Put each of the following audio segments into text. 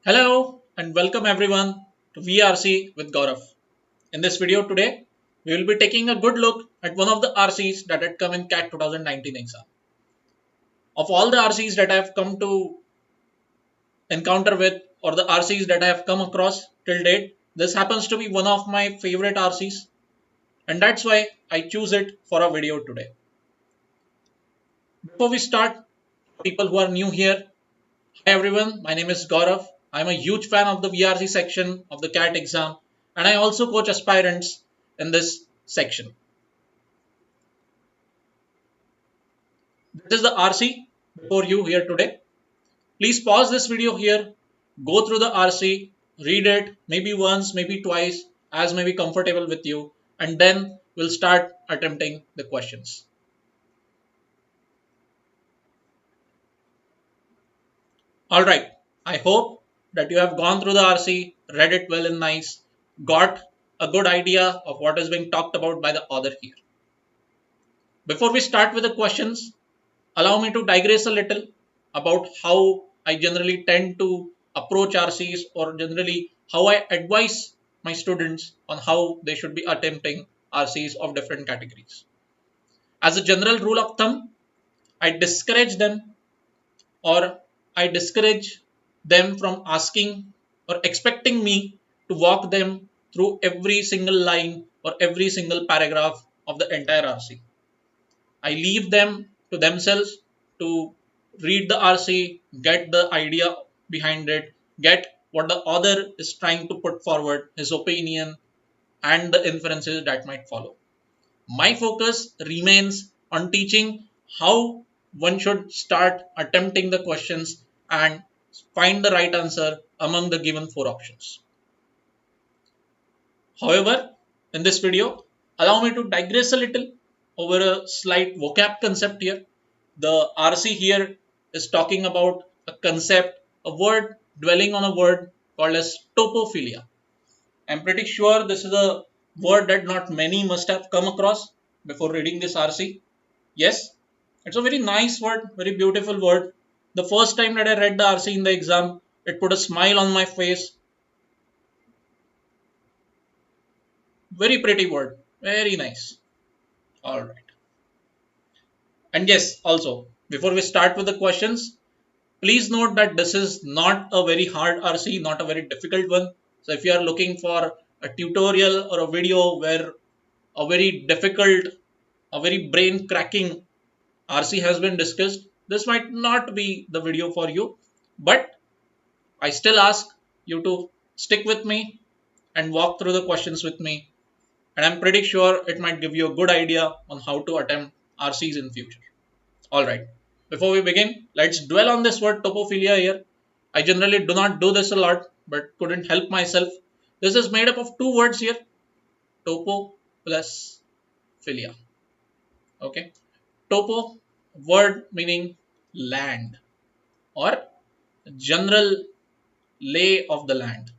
Hello and welcome everyone to VRC with Gaurav. In this video today, we will be taking a good look at one of the RCs that had come in CAT 2019 exam. Of all the RCs that I have come to encounter with or the RCs that I have come across till date, this happens to be one of my favorite RCs and that's why I choose it for a video today. Before we start, people who are new here, hi everyone, my name is Gaurav. I'm a huge fan of the VRC section of the CAT exam and I also coach aspirants in this section. This is the RC before you here today. Please pause this video here, go through the RC, read it maybe once, maybe twice, as may be comfortable with you, and then we'll start attempting the questions. Alright, I hope that you have gone through the RC, read it well and nice, got a good idea of what is being talked about by the author here. Before we start with the questions, allow me to digress a little about how I generally tend to approach RCs or generally how I advise my students on how they should be attempting RCs of different categories. As a general rule of thumb, I discourage them or I discourage them from asking or expecting me to walk them through every single line or every single paragraph of the entire RC. I leave them to themselves to read the RC, get the idea behind it, get what the author is trying to put forward, his opinion, and the inferences that might follow. My focus remains on teaching how one should start attempting the questions and find the right answer among the given four options. However, in this video, allow me to digress a little over a slight vocab concept here. The RC here is talking about a concept, a word dwelling on a word called as topophilia. I'm pretty sure this is a word that not many must have come across before reading this RC. Yes, it's a very nice word, very beautiful word. The first time that I read the RC in the exam, it put a smile on my face. Very pretty word, very nice. All right. And yes, also, before we start with the questions, please note that this is not a very hard RC, not a very difficult one. So if you are looking for a tutorial or a video where a very difficult, a very brain cracking RC has been discussed, this might not be the video for you. But I still ask you to stick with me and walk through the questions with me. And I'm pretty sure it might give you a good idea on how to attempt RCs in future. Alright, before we begin, let's dwell on this word topophilia here. I generally do not do this a lot, but couldn't help myself. This is made up of two words here, topo plus philia. Okay, topo, word meaning land or general lay of the land.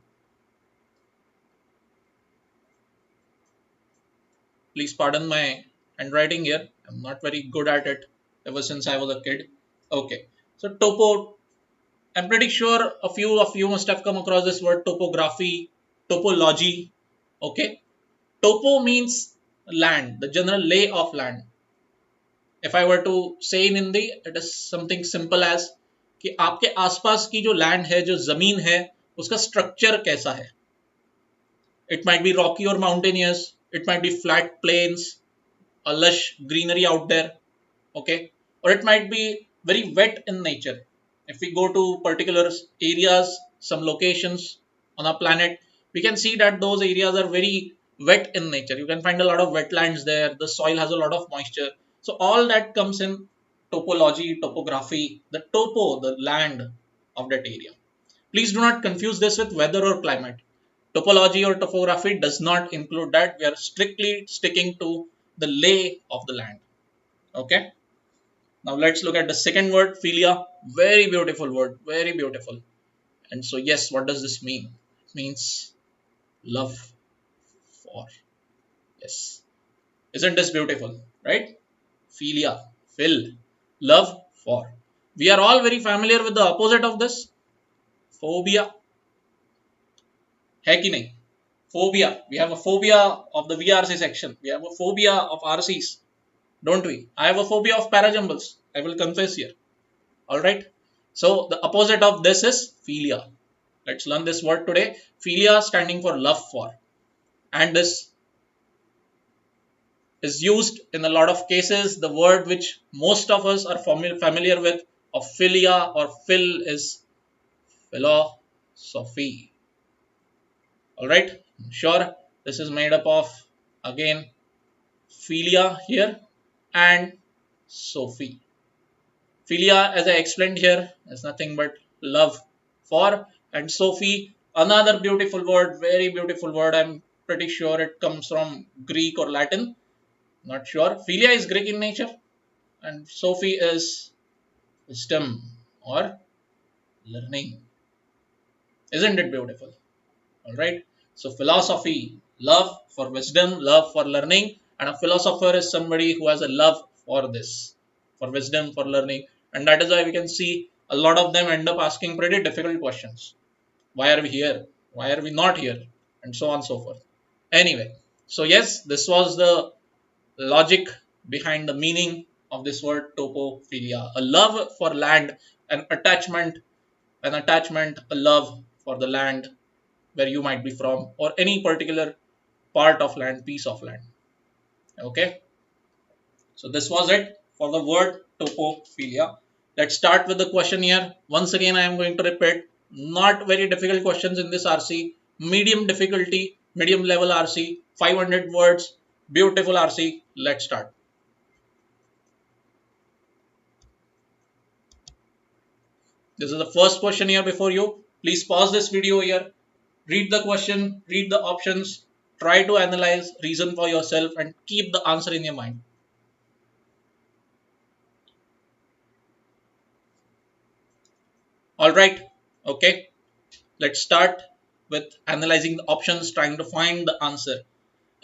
Please pardon my handwriting here. I'm not very good at it ever since I was a kid. Okay, so topo, I'm pretty sure a few of you must have come across this word topography, topology. Okay, topo means land, the general lay of land. If I were to say in Hindi, it is something simple as कि आपके आसपास की जो land है, जो जमीन है, उसका स्ट्रक्चर कैसा है. It might be rocky or mountainous. It might be flat plains, a lush greenery out there. Okay, or it might be very wet in nature. If we go to particular areas, some locations on our planet, we can see that those areas are very wet in nature. You can find a lot of wetlands there. The soil has a lot of moisture. So all that comes in topology, topography, the topo, the land of that area. Please do not confuse this with weather or climate. Topology or topography does not include that. We are strictly sticking to the lay of the land. Okay. Now let's look at the second word, philia. Very beautiful word, very beautiful. And so yes, what does this mean? It means love for. Yes. Isn't this beautiful, right? Philia, phil, love for. We are all very familiar with the opposite of this, phobia. है कि नहीं? Phobia. We have a phobia of the VRC section. We have a phobia of RCs, don't we? I have a phobia of parajumbles. I will confess here. All right. So the opposite of this is philia. Let's learn this word today. Philia standing for love for, and this is used in a lot of cases. The word which most of us are familiar with of philia or phil is philosophy. All right. Sure. This is made up of, again, philia here and Sophie. Philia, as I explained here, is nothing but love for, and Sophie, another beautiful word, very beautiful word. I'm pretty sure it comes from Greek or Latin. Not sure. Philia is Greek in nature, and Sophie is wisdom or learning. Isn't it beautiful? All right. So philosophy, love for wisdom, love for learning, and a philosopher is somebody who has a love for this, for wisdom, for learning, and that is why we can see a lot of them end up asking pretty difficult questions. Why are we here? Why are we not here? And so on and so forth. Anyway, so yes, this was the logic behind the meaning of this word topophilia, a love for land, an attachment, a love for the land where you might be from, or any particular part of land, piece of land. Okay, so this was it for the word topophilia. Let's start with the question here. Once again, I am going to repeat, not very difficult questions in this RC, medium difficulty, medium level RC, 500 words, beautiful RC. Let's start. This is the first question here before you. Please pause this video here, read the question, read the options, try to analyze, reason for yourself, and keep the answer in your mind. All right, okay, let's start with analyzing the options, trying to find the answer.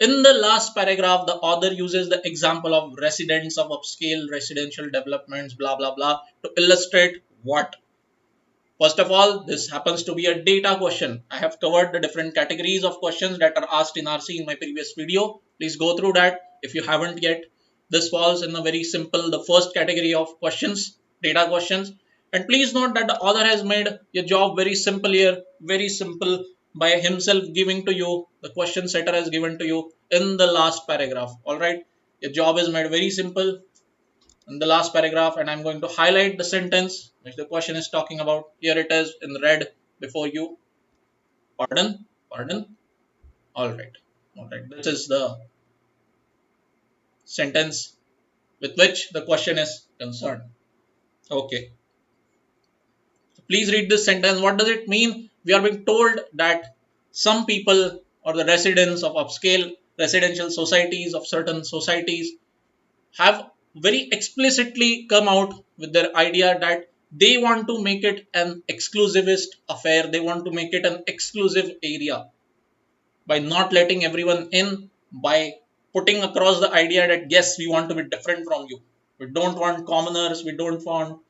In the last paragraph, the author uses the example of residents of upscale residential developments, blah blah blah, to illustrate what? First of all, this happens to be a data question. I have covered the different categories of questions that are asked in RC in my previous video. Please go through that if you haven't yet. This falls in a very simple, the first category of questions, data questions. And please note that the author has made your job very simple here, very simple, by himself giving to you, the question setter has given to you in the last paragraph. All right, your job is made very simple in the last paragraph, and I'm going to highlight the sentence which the question is talking about. Here it is in red before you. Pardon, pardon. All right, all right. This is the sentence with which the question is concerned. Okay. So please read this sentence. What does it mean? We are being told that some people or the residents of upscale residential societies of certain societies have very explicitly come out with their idea that they want to make it an exclusivist affair. They want to make it an exclusive area by not letting everyone in, by putting across the idea that yes, we want to be different from you. We don't want commoners. We don't want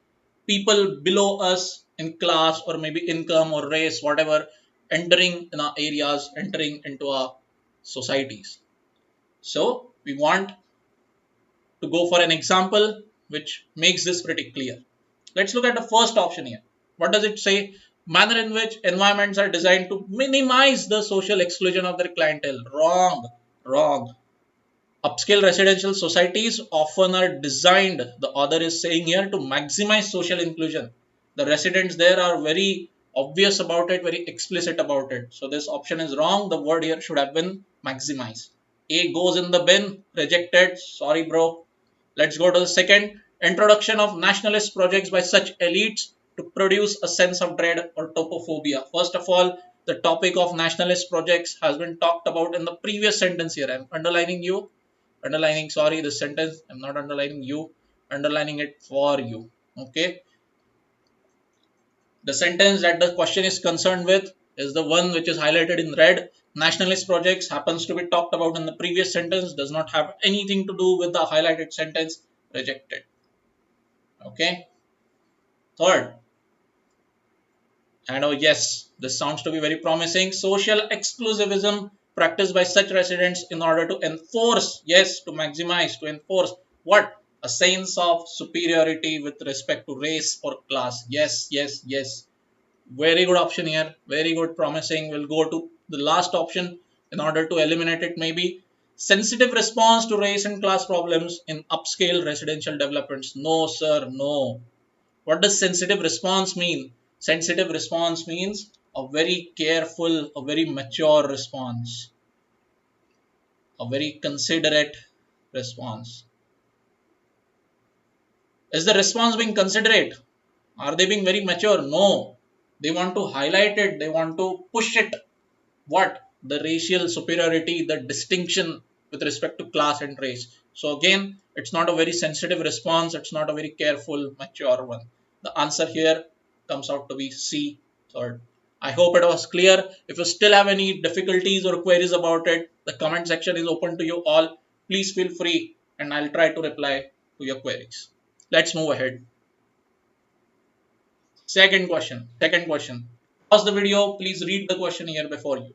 people below us in class or maybe income or race, whatever, entering in our areas, entering into our societies. So we want to go for an example which makes this pretty clear. Let's look at the first option here. What does it say? Manner in which environments are designed to minimize the social exclusion of their clientele. Wrong, wrong. Upscale residential societies often are designed, the author is saying here, to maximize social inclusion. The residents there are very obvious about it, very explicit about it. So this option is wrong. The word here should have been maximize. A goes in the bin, rejected. Sorry, bro. Let's go to the second. Introduction of nationalist projects by such elites to produce a sense of dread or topophobia. First of all, the topic of nationalist projects has been talked about in the previous sentence here. I'm underlining, sorry, this sentence. I'm not underlining you, underlining it for you. Okay. The sentence that the question is concerned with is the one which is highlighted in red. Nationalist projects happens to be talked about in the previous sentence, does not have anything to do with the highlighted sentence, rejected. Okay. Third, And oh yes, this sounds to be very promising. Social exclusivism practiced by such residents in order to enforce, yes, to maximize, to enforce what? A sense of superiority with respect to race or class. Yes, yes, yes. Very good option here. Very good, promising. We'll go to the last option in order to eliminate it maybe. Sensitive response to race and class problems in upscale residential developments. No, sir, no. What does sensitive response mean? Sensitive response means a very careful, a very mature response, a very considerate response. Is the response being considerate? Are they being very mature? No. They want to highlight it, they want to push it. What? The racial superiority, the distinction with respect to class and race. So, again, it's not a very sensitive response, it's not a very careful, mature one. The answer here comes out to be C, third. I hope it was clear. If you still have any difficulties or queries about it, the comment section is open to you all. Please feel free and I'll try to reply to your queries. Let's move ahead. Second question. Second question. Pause the video. Please read the question here before you.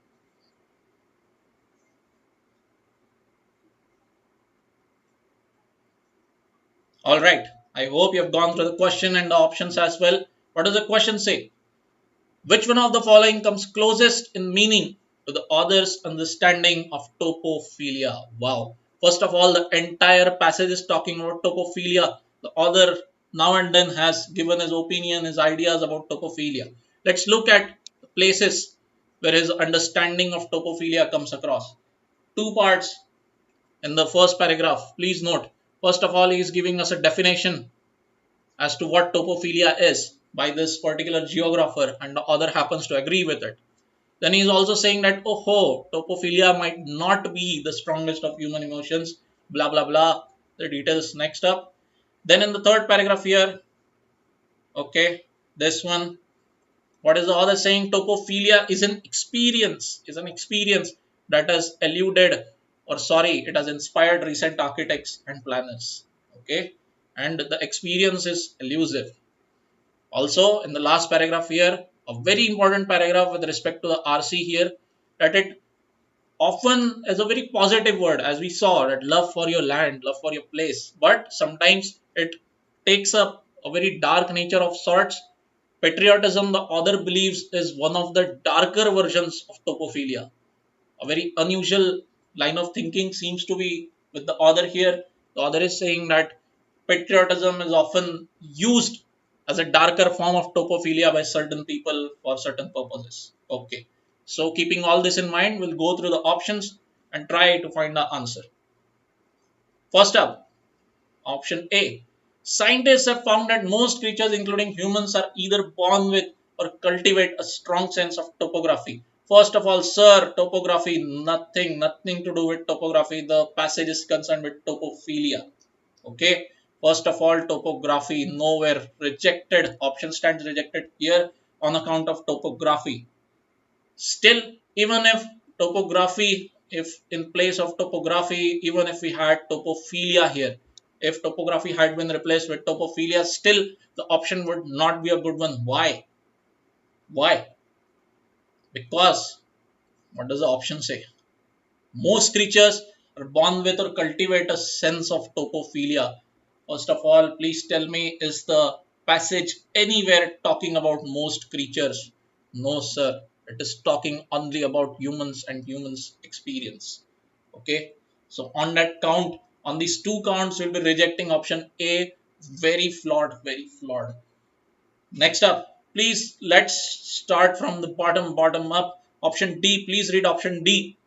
All right. I hope you have gone through the question and the options as well. What does the question say? Which one of the following comes closest in meaning to the author's understanding of topophilia? Wow. First of all, the entire passage is talking about topophilia. The author now and then has given his opinion, his ideas about topophilia. Let's look at the places where his understanding of topophilia comes across. Two parts in the first paragraph. Please note, first of all, he is giving us a definition as to what topophilia is by this particular geographer, and the author happens to agree with it. Then he is also saying that, oh ho, topophilia might not be the strongest of human emotions, blah blah blah. The details next up. Then in the third paragraph here, okay, this one, what is the author saying? Topophilia is an experience that has eluded, or sorry, it has inspired recent architects and planners. Okay, and the experience is elusive. Also, in the last paragraph here, a very important paragraph with respect to the RC here, that it often is a very positive word, as we saw, that love for your land, love for your place, but sometimes it takes up a very dark nature of sorts. Patriotism, the author believes, is one of the darker versions of topophilia. A very unusual line of thinking seems to be with the author here. The author is saying that patriotism is often used as a darker form of topophilia by certain people for certain purposes. Okay. So, keeping all this in mind, we'll go through the options and try to find the answer. First up, option A. Scientists have found that most creatures, including humans, are either born with or cultivate a strong sense of topography. First of all, sir, topography, nothing to do with topography. The passage is concerned with topophilia. Okay. First of all, topography, nowhere, rejected. Option stands rejected here on account of topography. Still, even if topography, if in place of topography, even if we had topophilia here, if topography had been replaced with topophilia, still the option would not be a good one. Why? Why? Because what does the option say? Most creatures are born with or cultivate a sense of topophilia. First of all, please tell me, is the passage anywhere talking about most creatures? No, sir. It is talking only about humans and humans' experience. Okay. So, on that count, on these two counts, we'll be rejecting option A. Very flawed, very flawed. Next up, please let's start from the bottom up. Option D, please read option D.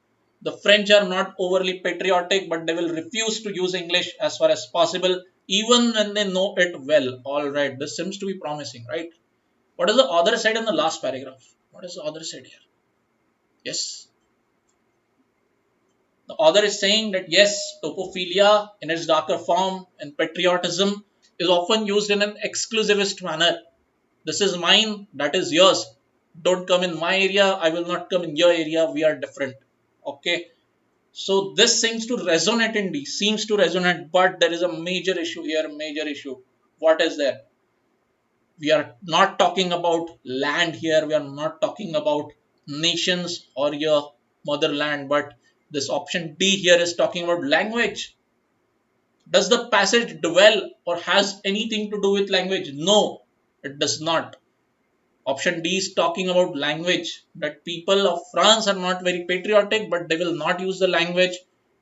The French are not overly patriotic, but they will refuse to use English as far as possible, even when they know it well. All right, this seems to be promising, right? What is the author said in the last paragraph? What is the author said here? Yes, the author is saying that yes, topophilia in its darker form and patriotism is often used in an exclusivist manner. This is mine, that is yours. Don't come in my area, I will not come in your area. We are different. Okay. So this seems to resonate in D, seems to resonate, but there is a major issue here, major issue. What is there? We are not talking about land here. We are not talking about nations or your motherland, but this option D here is talking about language. Does the passage dwell or has anything to do with language? No, it does not. Option D is talking about language. That people of France are not very patriotic, but they will not use the language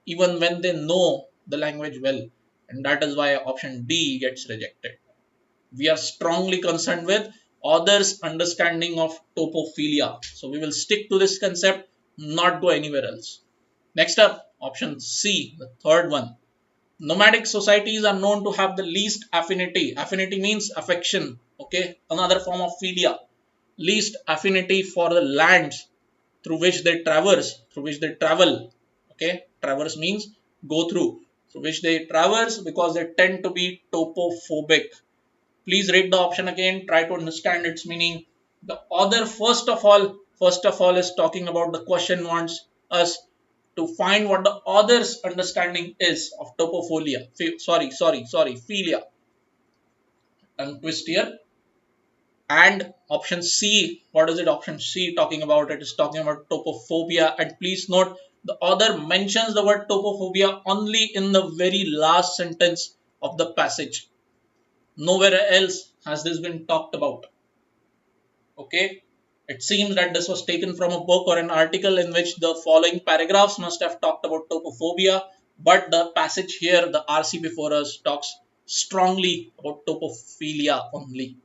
even when they know the language well. And that is why option D gets rejected. We are strongly concerned with others' understanding of topophilia. So we will stick to this concept, not go anywhere else. Next up, option C, the third one. Nomadic societies are known to have the least affinity. Affinity means affection. Okay, another form of philia. Least affinity for the lands through which they traverse, through which they travel. Okay, traverse means go through which they traverse because they tend to be topophobic. Please read the option again, try to understand its meaning. The author first of all is talking about the question wants us to find what the author's understanding is of topophilia. Sorry, philia. Tongue twist here. And option C, what is it? Option C talking about? It is talking about topophobia. And please note, the author mentions the word topophobia only in the very last sentence of the passage. Nowhere else has this been talked about. Okay, it seems that this was taken from a book or an article in which the following paragraphs must have talked about topophobia, but the passage here, the RC before us, talks strongly about topophilia only.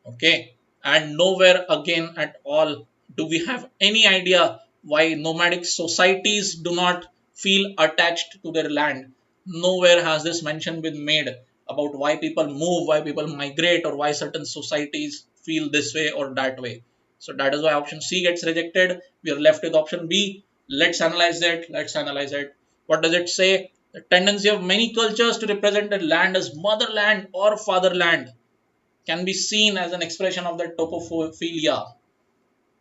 Okay, and nowhere again at all do we have any idea why nomadic societies do not feel attached to their land. Nowhere has this mention been made about why people move, why people migrate, or why certain societies feel this way or that way. So that is why option C gets rejected. We are left with option B. Let's analyze it. What does it say? The tendency of many cultures to represent the land as motherland or fatherland can be seen as an expression of the topophilia.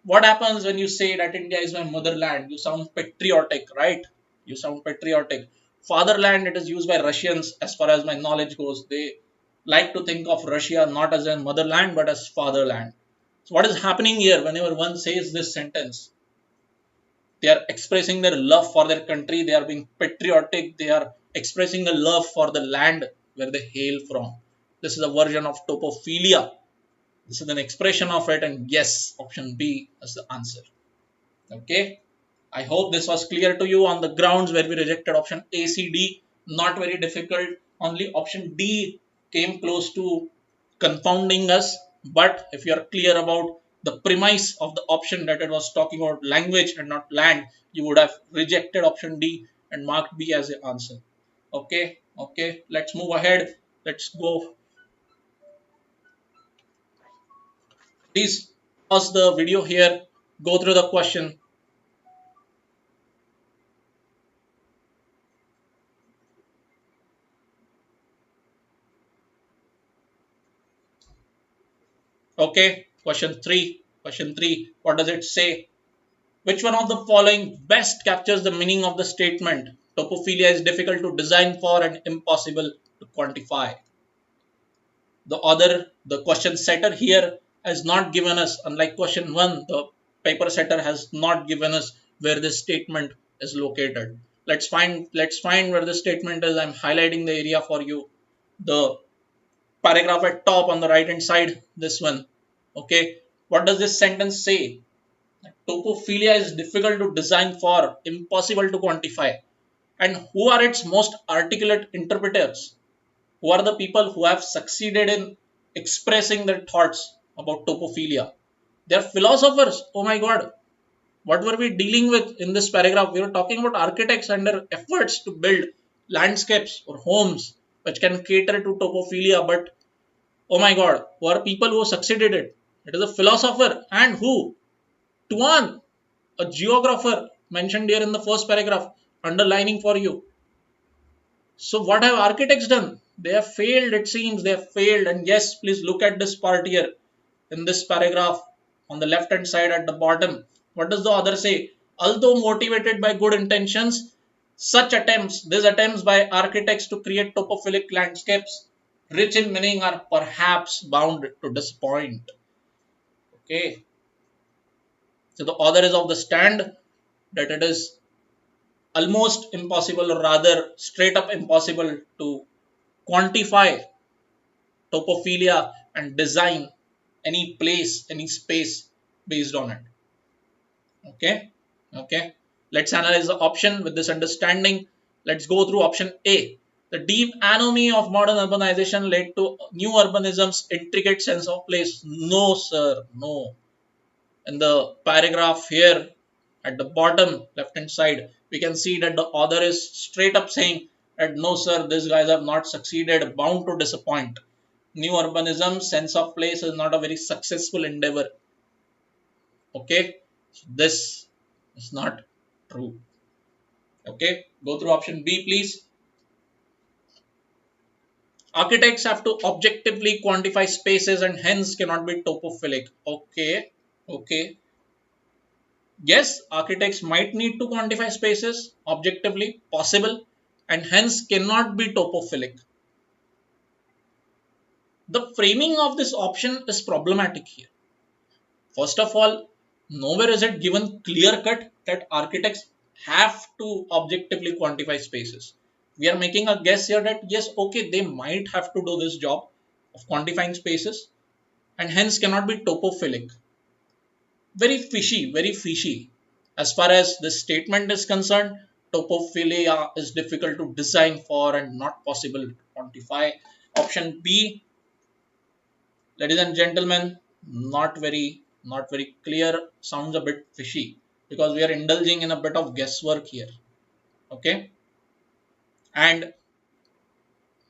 What happens when you say that India is my motherland? You sound patriotic, right? You sound patriotic. Fatherland, it is used by Russians as far as my knowledge goes. They like to think of Russia not as a motherland but as fatherland. So, what is happening here whenever one says this sentence? They are expressing their love for their country, they are being patriotic, they are expressing a love for the land where they hail from. This is a version of topophilia. This is an expression of it, and yes, option B is the answer. Okay, I hope this was clear to you on the grounds where we rejected option A, C, D. Not very difficult. Only option D came close to confounding us. But if you are clear about the premise of the option that it was talking about language and not land, you would have rejected option D and marked B as the answer. Okay, let's move ahead. Let's go. Please pause the video here, go through the question. Okay, question 3. Question 3. What does it say? Which one of the following best captures the meaning of the statement? Topophilia is difficult to design for and impossible to quantify. The question setter here has not given us, unlike question 1, the paper setter has not given us where this statement is located. Let's find where the statement is. I'm highlighting the area for you. The paragraph at top on the right hand side, this one. Okay, what does this sentence say? Topophilia is difficult to design for, impossible to quantify. And who are its most articulate interpreters? Who are the people who have succeeded in expressing their thoughts about topophilia? They are philosophers. Oh my god. What were we dealing with in this paragraph? We were talking about architects and their efforts to build landscapes or homes which can cater to topophilia. But oh my god, who are people who succeeded it? It is a philosopher. And who? Tuan, a geographer mentioned here in the first paragraph, underlining for you. So what have architects done? They have failed, it seems. They have failed. And yes, please look at this part here in this paragraph on the left hand side at the bottom. What does the author say? Although motivated by good intentions, these attempts by architects to create topophilic landscapes rich in meaning are perhaps bound to disappoint. Okay, so the author is of the stand that it is almost impossible, or rather straight up impossible, to quantify topophilia and design any place, any space based on it. Okay, okay. Let's analyze the option with this understanding. Let's go through option A. The deep anomie of modern urbanization led to new urbanism's intricate sense of place. No, sir, no. In the paragraph here at the bottom left hand side, we can see that the author is straight up saying that no, sir, these guys have not succeeded, bound to disappoint. New urbanism, sense of place is not a very successful endeavor. Okay, so this is not true. Okay, go through option B, please. Architects have to objectively quantify spaces and hence cannot be topophilic. Okay, okay. Yes, architects might need to quantify spaces objectively, possible, and hence cannot be topophilic. The framing of this option is problematic here. First of all, nowhere is it given clear cut that architects have to objectively quantify spaces. We are making a guess here that yes, okay, they might have to do this job of quantifying spaces and hence cannot be topophilic. Very fishy, very fishy. As far as this statement is concerned, topophilia is difficult to design for and not possible to quantify. Option B, ladies and gentlemen, not very clear, sounds a bit fishy because we are indulging in a bit of guesswork here. Okay, and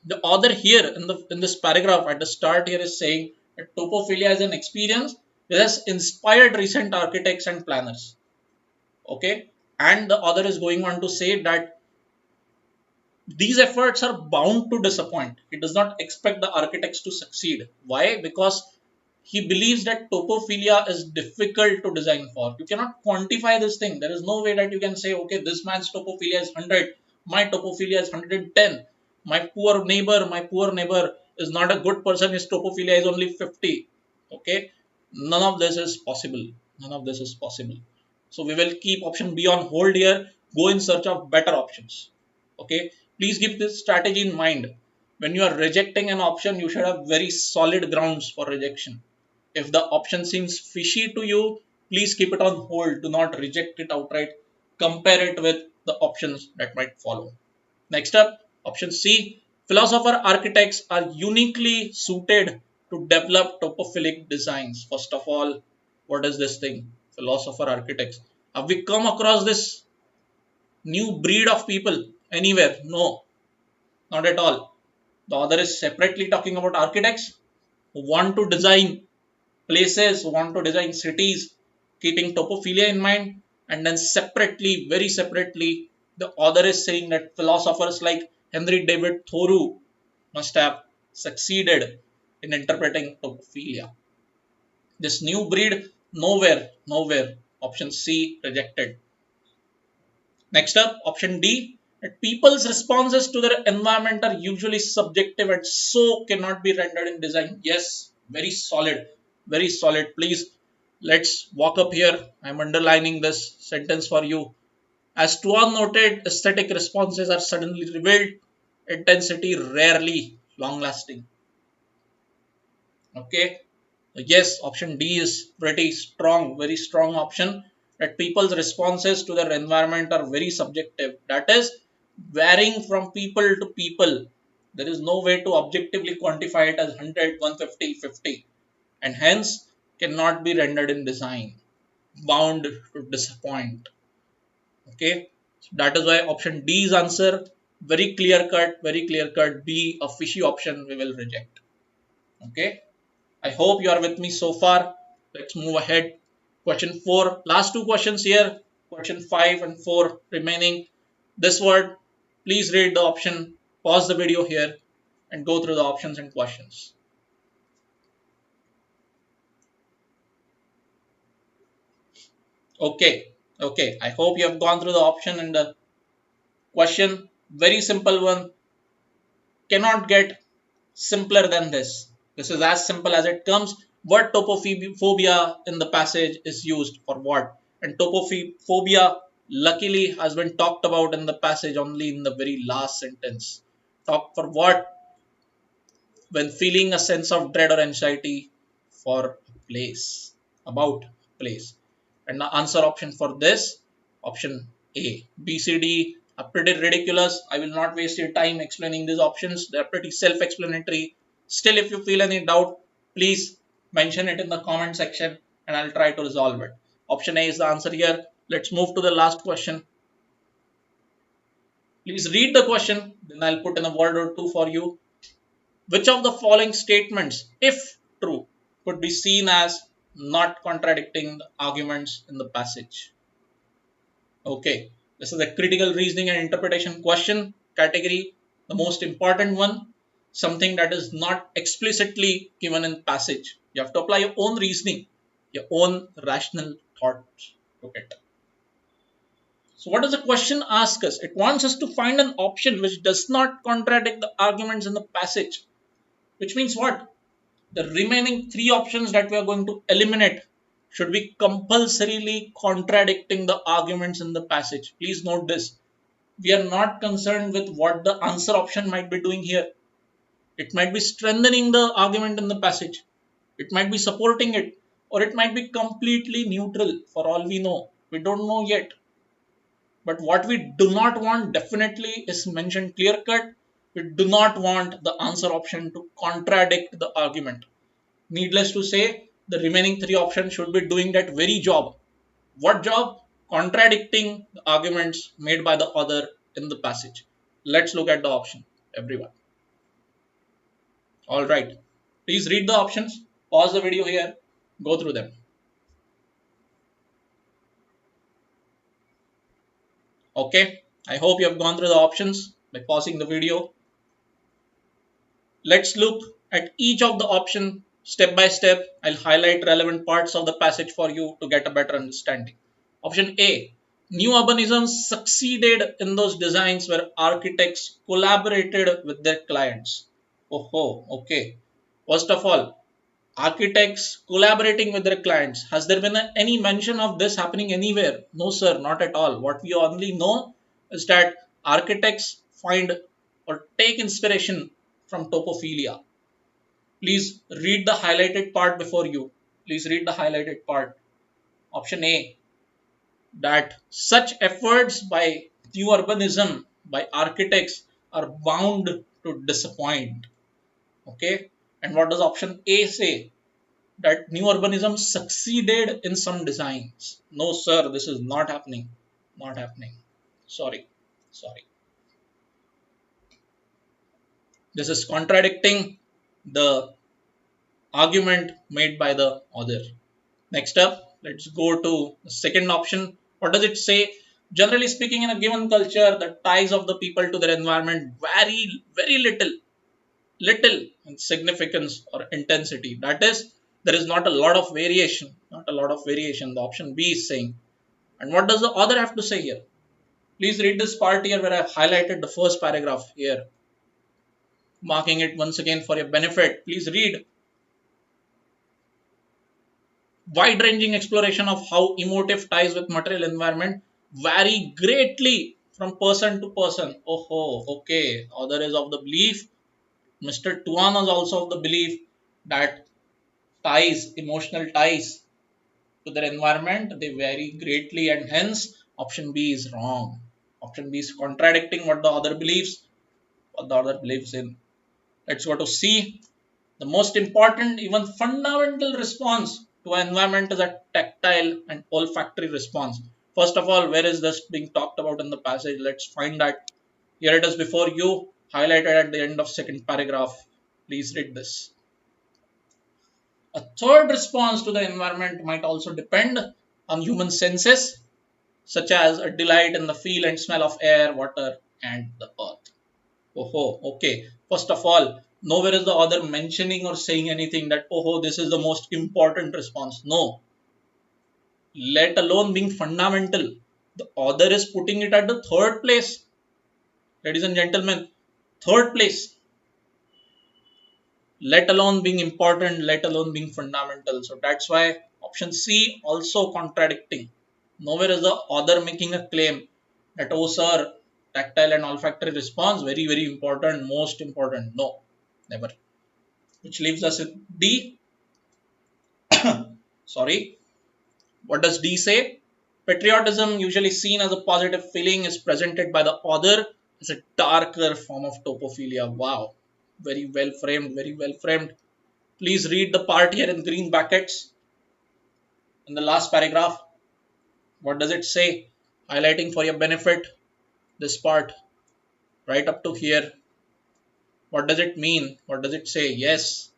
the author here in this paragraph at the start here is saying that topophilia is an experience that has inspired recent architects and planners. Okay, and the author is going on to say that these efforts are bound to disappoint. He does not expect the architects to succeed. Why? Because he believes that topophilia is difficult to design for. You cannot quantify this thing. There is no way that you can say, okay, this man's topophilia is 100, my topophilia is 110. My poor neighbor is not a good person, his topophilia is only 50. Okay, none of this is possible. None of this is possible. So we will keep option B on hold here. Go in search of better options. Okay, please keep this strategy in mind. When you are rejecting an option, you should have very solid grounds for rejection. If the option seems fishy to you, please keep it on hold. Do not reject it outright. Compare it with the options that might follow. Next up, option C. Philosopher architects are uniquely suited to develop topophilic designs. First of all, what is this thing? Philosopher architects. Have we come across this new breed of people anywhere? No, not at all. The author is separately talking about architects who want to design places, who want to design cities, keeping topophilia in mind. And then separately, very separately, the author is saying that philosophers like Henry David Thoreau must have succeeded in interpreting topophilia. This new breed, nowhere, nowhere. Option C rejected. Next up, option D, that people's responses to their environment are usually subjective and so cannot be rendered in design. Yes, very solid, very solid. Please, let's walk up here. I'm underlining this sentence for you. As Tuan noted, aesthetic responses are suddenly revealed, intensity rarely long lasting. Okay, yes, option D is pretty strong, very strong option, that people's responses to their environment are very subjective. That is varying from people to people. There is no way to objectively quantify it as 100, 150, 50, and hence cannot be rendered in design. Bound to disappoint. Okay, so that is why option D is answer. Very clear cut, very clear cut. B, a fishy option, we will reject. Okay. I hope you are with me so far. Let's move ahead. Question 4. Last two questions here. Question 5 and 4 remaining. This word, please read the option. Pause the video here and go through the options and questions. Okay. Okay. I hope you have gone through the option and the question. Very simple one. Cannot get simpler than this. This is as simple as it comes. What topophobia in the passage is used for what? And topophobia luckily has been talked about in the passage only in the very last sentence. Talk for what? When feeling a sense of dread or anxiety for a place, about a place. And the answer option for this, option A. B, C, D are pretty ridiculous. I will not waste your time explaining these options. They are pretty self-explanatory. Still, if you feel any doubt, please mention it in the comment section and I'll try to resolve it. Option A is the answer here. Let's move to the last question. Please read the question, then I'll put in a word or two for you. Which of the following statements, if true, could be seen as not contradicting the arguments in the passage? Okay, this is a critical reasoning and interpretation question category, the most important one, something that is not explicitly given in passage. You have to apply your own reasoning, your own rational thoughts to it. So what does the question ask us? It wants us to find an option which does not contradict the arguments in the passage. Which means what? The remaining three options that we are going to eliminate should be compulsorily contradicting the arguments in the passage. Please note this. We are not concerned with what the answer option might be doing here. It might be strengthening the argument in the passage. It might be supporting it, or it might be completely neutral for all we know. We don't know yet. But what we do not want definitely is mentioned clear cut. We do not want the answer option to contradict the argument. Needless to say, the remaining three options should be doing that very job. What job? Contradicting the arguments made by the author in the passage. Let's look at the option, everyone. Alright, please read the options, pause the video here, go through them. Okay, I hope you have gone through the options by pausing the video. Let's look at each of the options step by step. I'll highlight relevant parts of the passage for you to get a better understanding. Option A. New urbanism succeeded in those designs where architects collaborated with their clients. Oh, okay. First of all, architects collaborating with their clients. Has there been any mention of this happening anywhere? No, sir, not at all. What we only know is that architects find or take inspiration from topophilia. Please read the highlighted part before you. Please read the highlighted part. Option A, that such efforts by new urbanism, by architects, are bound to disappoint. Okay. And what does option A say? That new urbanism succeeded in some designs. No, sir, this is not happening. Not happening. Sorry. This is contradicting the argument made by the author. Next up, let's go to the second option. What does it say? Generally speaking, in a given culture, the ties of the people to their environment vary very little in significance or intensity. That is, there is not a lot of variation. The option B is saying. And what does the author have to say here? Please read this part here where I have highlighted the first paragraph here, marking it once again for your benefit. Please read. Wide-ranging exploration of how emotive ties with material environment vary greatly from person to person. Okay. Author is of the belief, Mr. Tuan is also of the belief that ties, emotional ties to their environment, they vary greatly, and hence option B is wrong. Option B is contradicting what the author believes, in. Let's go to C. The most important, even fundamental response to an environment is a tactile and olfactory response. First of all, where is this being talked about in the passage? Let's find that. Here it is before you, highlighted at the end of second paragraph. Please read this. A third response to the environment might also depend on human senses, such as a delight in the feel and smell of air, water, and the earth. Okay. First of all, nowhere is the author mentioning or saying anything that, this is the most important response. No. Let alone being fundamental. The author is putting it at the third place. Ladies and gentlemen, third place. let alone being important, let alone being fundamental. So that's why option C also contradicting. Nowhere is the author making a claim that, oh sir, tactile and olfactory response, very, very important, most important. No, never. Which leaves us with D. Sorry. What does D say? Patriotism, usually seen as a positive feeling, is presented by the author as a darker form of topophilia. Wow. Very well framed, very well framed. Please read the part here in green brackets in the last paragraph. What does it say? Highlighting for your benefit this part right up to here. What does it mean? What does it say? Yes,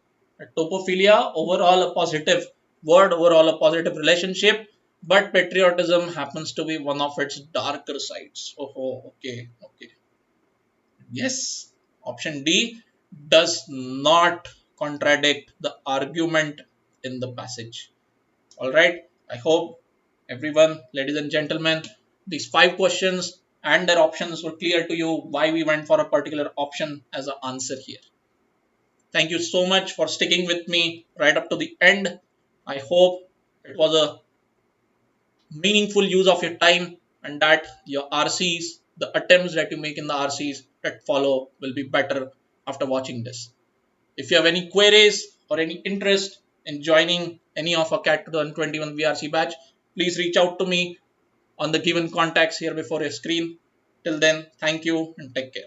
topophilia, overall a positive word, overall a positive relationship, but patriotism happens to be one of its darker sides. Oh, okay, okay. Yes, option D does not contradict the argument in the passage. All right. I hope everyone, ladies and gentlemen, these 5 questions and their options were clear to you why we went for a particular option as an answer here. Thank you so much for sticking with me right up to the end. I hope it was a meaningful use of your time and that your RCs, the attempts that you make in the RCs that follow will be better after watching this. If you have any queries or any interest in joining any of our CAT 2021 VRC batch, please reach out to me on the given contacts here before your screen. Till then, thank you and take care.